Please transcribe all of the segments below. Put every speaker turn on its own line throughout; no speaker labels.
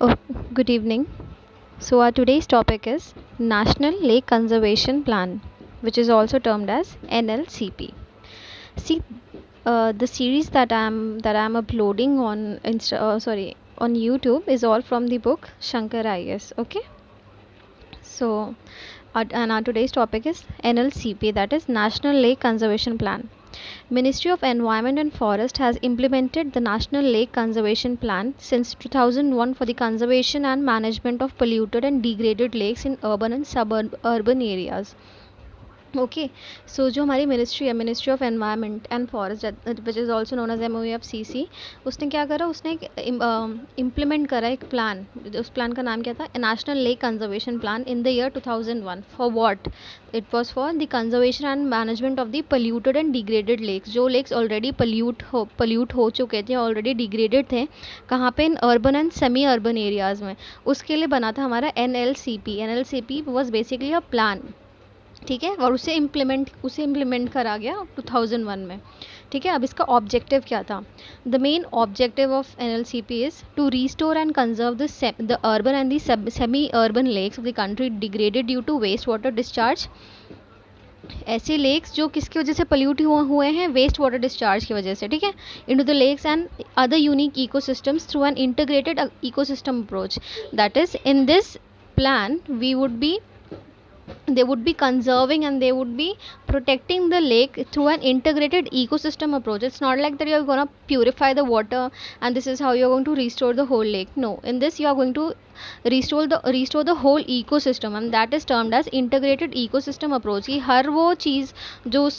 Oh, good evening. So, our today's topic is National Lake Conservation Plan, which is also termed as NLCP. See, the series that I'm uploading on on YouTube is all from the book Shankar IS. Okay, so our today's topic is NLCP, that is National Lake Conservation Plan. Ministry of Environment and Forest has implemented the National Lake Conservation Plan since 2001 for the conservation and management of polluted and degraded lakes in urban and suburban areas. Okay so जो हमारी ministry है, ministry of environment and forest, which is also known as MOEFCC, उसने क्या करा, उसने एक implement करा एक प्लान. उस प्लान का नाम क्या था? National lake conservation plan in the year 2001. For what? It was for the conservation and management of the polluted and degraded lakes. जो लेक्स ऑलरेडी पोल्यूट हो चुके थे, ऑलरेडी डिग्रेडेड थे, कहाँ पे? In urban and semi urban areas में. उसके लिए बना था हमारा NLCP. NLCP was basically a plan, ठीक है, और उसे इम्प्लीमेंट करा गया 2001 में. ठीक है, अब इसका ऑब्जेक्टिव क्या था? The main objective of NLCP is to restore and conserve the urban and the semi urban lakes of the country degraded due to waste water discharge. ऐसे लेक्स जो किसकी वजह से पोल्यूट हुए हैं? वेस्ट वाटर डिस्चार्ज की वजह से. ठीक है, into the lakes and other unique ecosystems through an integrated ecosystem approach. That is, in this plan they would be conserving and they would be protecting the lake through an integrated ecosystem approach. It's not like that you're going to purify the water and this is how you're going to restore the whole lake. No, in this you are going to restore the whole ecosystem, and that is termed as integrated ecosystem approach. कि हर वो चीज़ जो उस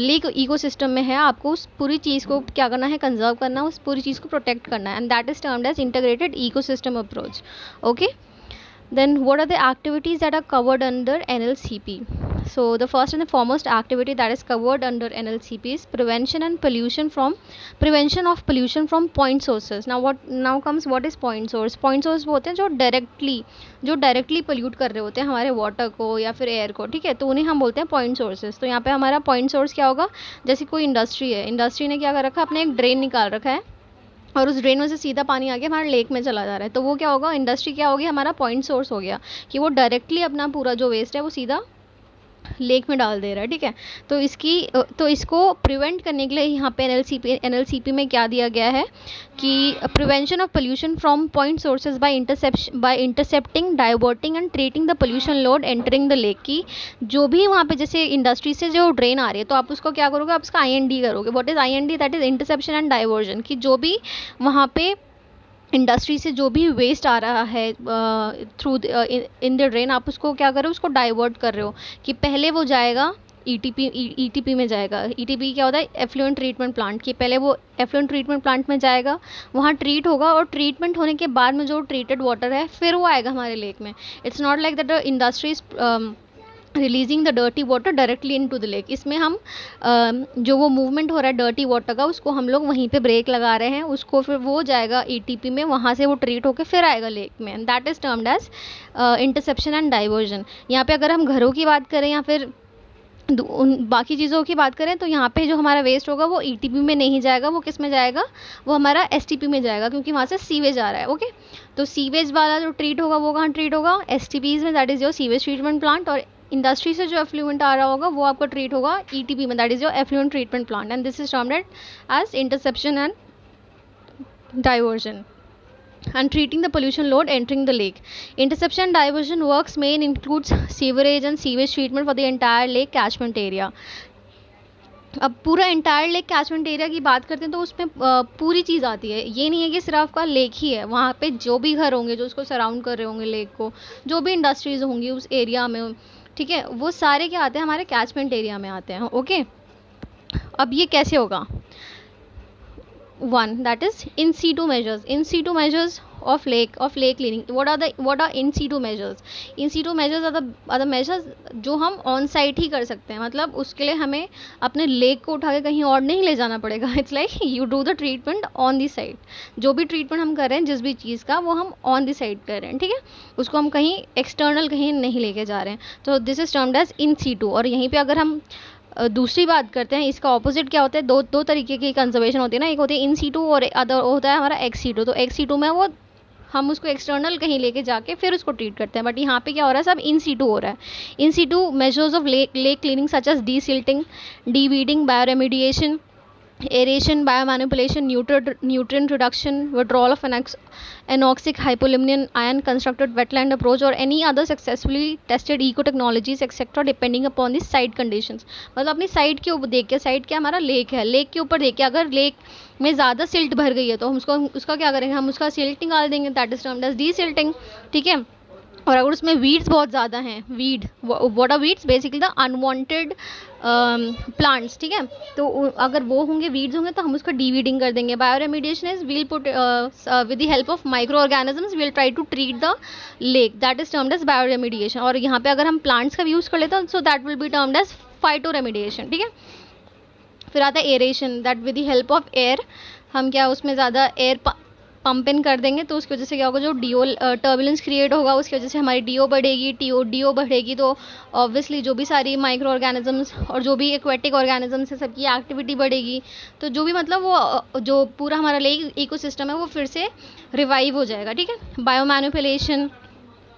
lake ecosystem में है, आपको उस पूरी चीज़ को क्या करना है? कंजर्व करना, उस पूरी चीज़ को प्रोटेक्ट करना है, and that is termed as integrated ecosystem approach. Okay, then what are the activities that are covered under NLCP? So the first and the foremost activity that is covered under NLCP is prevention of pollution from point sources. Now comes what is point source. Point source वो होते हैं जो directly pollute कर रहे होते हैं हमारे water को या फिर एयर को. ठीक है, तो उन्हें हम बोलते हैं पॉइंट सोर्सेज. तो यहाँ पे हमारा पॉइंट सोर्स क्या होगा? जैसे कोई इंडस्ट्री है, इंडस्ट्री ने क्या कर रखा है? अपने एक ड्रेन निकाल रखा है और उस ड्रेन में से सीधा पानी आके हमारे लेक में चला जा रहा है. तो वो क्या होगा? इंडस्ट्री क्या होगी? हमारा पॉइंट सोर्स हो गया, कि वो डायरेक्टली अपना पूरा जो वेस्ट है वो सीधा लेक में डाल दे रहा है. ठीक है, तो इसको प्रिवेंट करने के लिए यहाँ पे NLCP में क्या दिया गया है कि prevention of pollution from point sources by intercepting, diverting and treating the pollution load entering the lake. की जो भी वहाँ पे जैसे इंडस्ट्री से जो ड्रेन आ रही है, तो आप उसको क्या करोगे? आप उसका IND करोगे. What is IND? That is interception and diversion. कि जो भी वहाँ पे इंडस्ट्री से जो भी वेस्ट आ रहा है थ्रू इन द ड्रेन, आप उसको क्या कर रहे हो? उसको डाइवर्ट कर रहे हो. कि पहले वो जाएगा ETP में जाएगा. ETP क्या होता है? Effluent treatment plant. कि पहले वो एफ्लुएंट ट्रीटमेंट प्लांट में जाएगा, वहाँ ट्रीट होगा, और ट्रीटमेंट होने के बाद में जो ट्रीटेड वाटर है फिर वो आएगा हमारे लेक में. It's not like that the industry releasing the dirty water directly into the lake. इसमें हम जो वो मूवमेंट हो रहा है डर्टी वाटर का, उसको हम लोग वहीं पे ब्रेक लगा रहे हैं. उसको फिर वो जाएगा ETP में, वहाँ से वो ट्रीट होकर फिर आएगा लेक में. That is termed as interception and diversion. यहाँ पे अगर हम घरों की बात करें या फिर उन बाकी चीज़ों की बात करें, तो यहाँ पे जो हमारा वेस्ट होगा वो ETP में नहीं जाएगा. वो किस में जाएगा? वो हमारा STP में जाएगा, क्योंकि वहाँ से सीवेज आ रहा है. ओके, तो सीवेज वाला जो ट्रीट होगा वो कहाँ ट्रीट होगा? STPs में, that is your sewage treatment plant. और इंडस्ट्री से जो एफ्लुएंट आ रहा होगा वो आपका ट्रीट होगा ETP में, that is your effluent treatment plant. And this is termed as interception and diversion and treating the pollution load entering the lake. Interception and diversion works main includes sewerage and sewage treatment for the entire lake catchment area. अब पूरा entire lake catchment area की बात करते हैं तो उसमें पूरी चीज़ आती है. ये नहीं है कि सिर्फ आपका लेक ही है, वहाँ पे जो भी घर होंगे जो उसको सराउंड कर रहे होंगे लेक को, जो भी इंडस्ट्रीज़ होंगी उस एरिया में, ठीक है, वो सारे क्या आते हैं? हमारे कैचमेंट एरिया में आते हैं. ओके, अब ये कैसे होगा? One, that is in situ measures of lake cleaning. What are in situ measures? In situ measures are the measures जो हम ऑन साइट ही कर सकते हैं. मतलब उसके लिए हमें अपने लेक को उठा के कहीं और नहीं ले जाना पड़ेगा. It's like you do the treatment on the site. जो भी ट्रीटमेंट हम कर रहे हैं जिस भी चीज़ का, वो हम ऑन दी साइट कर रहे हैं. ठीक है, उसको हम कहीं एक्सटर्नल कहीं नहीं लेके जा रहे हैं. तो this is termed as in situ. और यहीं पे अगर हम दूसरी बात करते हैं, इसका ऑपोजिट क्या होता है। दो तरीके की कंजर्वेशन होती है ना, एक होती है इन सीटू और अदर होता है हमारा एक्स सीटू। तो एक्स सीटू में वो हम उसको एक्सटर्नल कहीं लेके जाके फिर उसको ट्रीट करते हैं, बट यहाँ पे क्या हो रहा है, सब इन सीटू हो रहा है। In situ measures of lake cleaning such as desilting, deweeding, bioremediation, aeration, biomanipulation, nutrient reduction, withdrawal of anoxic hypolimnion ion constructed wetland approach or any other successfully tested eco technologies etc depending upon the site conditions। मतलब अपनी site के ऊपर देख के, site क्या हमारा lake है, lake के ऊपर देख के अगर लेक में ज़्यादा सिल्ट भर गई है तो हम उसको उसका क्या करेंगे, हम उसका सिल्ट निकाल देंगे, that is termed as desilting. ठीक है। और अगर उसमें वीड्स बहुत ज़्यादा हैं, weed what are weeds, basically the unwanted plants. ठीक है। तो अगर वो होंगे, वीड्स होंगे, तो हम उसका डीवीडिंग कर देंगे। Bioremediation is we'll put with the help of microorganisms we'll try to treat the lake, that is termed as bioremediation. और यहाँ पे अगर हम प्लांट्स का यूज़ कर लेते हैं so that will be termed as phytoremediation. ठीक है। फिर आता है aeration, that with the help of air हम क्या उसमें ज़्यादा एयर पंप इन कर देंगे, तो उसकी वजह से क्या होगा, जो डीओ टर्बुलेंस क्रिएट होगा, उसकी वजह से हमारी डीओ बढ़ेगी, डीओ बढ़ेगी तो ऑब्वियसली जो भी सारी माइक्रो ऑर्गेनिजम्स और जो भी एक्वेटिक ऑर्गेनिजम्स है सबकी एक्टिविटी बढ़ेगी। तो जो भी मतलब वो जो पूरा हमारा लेक इकोसिस्टम है वो फिर से रिवाइव हो जाएगा। ठीक है। बायोमैनिपुलेशन,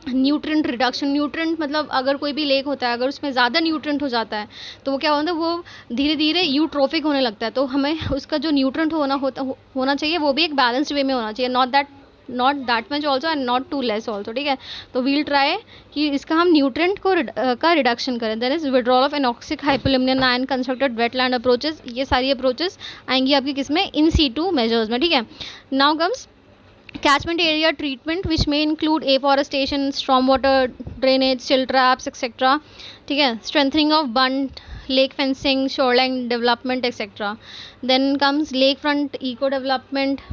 न्यूट्रेंट रिडक्शन, न्यूट्रेंट मतलब अगर कोई भी लेक होता है, अगर उसमें ज़्यादा न्यूट्रेंट हो जाता है तो वो क्या होता है, वो धीरे धीरे यूट्रोफिक होने लगता है। तो हमें उसका जो न्यूट्रेंट होना चाहिए वो भी एक बैलेंस्ड वे में होना चाहिए, not that much also and not too less also. ठीक है। तो वील ट्राई कि इसका हम न्यूट्रेंट का रिडक्शन करें। Then is withdrawal of anoxic hypolimnion ion constructed wetland approaches. ये सारी अप्रोचेस आएंगी आपकी किसमें, इन सीटू मेजर्स में। ठीक है। Now comes catchment area treatment which may include afforestation, stormwater drainage, silt traps etc. ठीक है। strengthening of bund, lake fencing, shoreline development etc. then comes lakefront eco development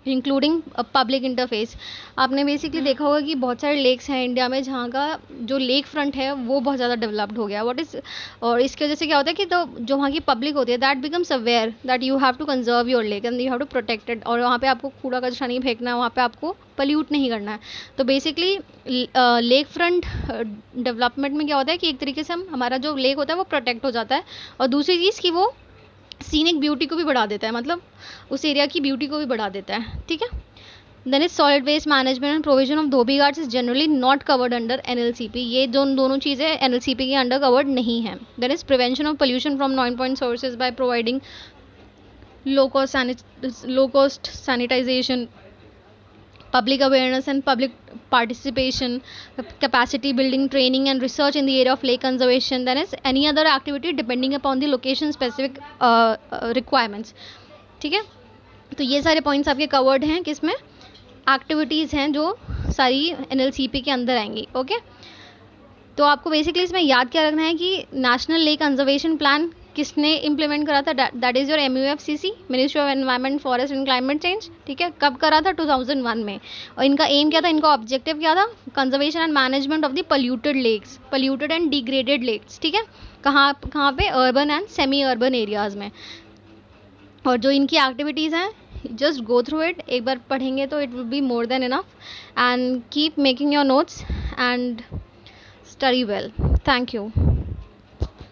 including public interface. आपने basically देखा होगा कि बहुत सारे lakes हैं India में जहाँ का जो लेक फ्रंट है वो बहुत ज़्यादा डेवलप्ड हो गया। और इसकी वजह से क्या होता है कि तो जो वहाँ की पब्लिक होती है that becomes aware that you have to conserve your lake and you have to protect it. और वहाँ पे आपको कूड़ा कचरा नहीं फेंकना है, वहाँ पे आपको पल्यूट नहीं करना है। तो बेसिकली लेक फ्रंट डेवलपमेंट में क्या होता है कि एक तरीके से हमारा जो लेक होता है वो प्रोटेक्ट हो जाता है, और दूसरी चीज़ कि वो सीनिक ब्यूटी को भी बढ़ा देता है, मतलब उस एरिया की ब्यूटी को भी बढ़ा देता है। ठीक है। Then is solid waste management and provision of dhobi ghats is generally not covered under NLCP. ये दोनों चीज़ें एनएलसीपी के अंडर कवर्ड नहीं है। Then is prevention of pollution from non point sources by providing low cost sanitisation, public awareness and public participation, capacity building, training and research in the area of lake conservation. Then is any other activity depending upon the location specific requirements. ठीक है। तो ये सारे points आपके covered हैं, किसमें activities हैं जो सारी एनएलसीपी के अंदर आएंगी। ओके। तो आपको बेसिकली इसमें याद क्या रखना है कि नेशनल लेक कंजर्वेशन प्लान किसने इम्प्लीमेंट करा था, that is your MUFCC, ministry of environment forest and climate change. ठीक है। कब करा था, 2001 में। और इनका एम क्या था, इनका ऑब्जेक्टिव क्या था, conservation and management of the polluted lakes, polluted and degraded lakes. ठीक है। कहाँ पे, urban and semi urban areas में। और जो इनकी एक्टिविटीज़ हैं, जस्ट गो थ्रू इट, एक बार पढ़ेंगे तो it will be more than enough, and keep making your notes and study well. Thank you.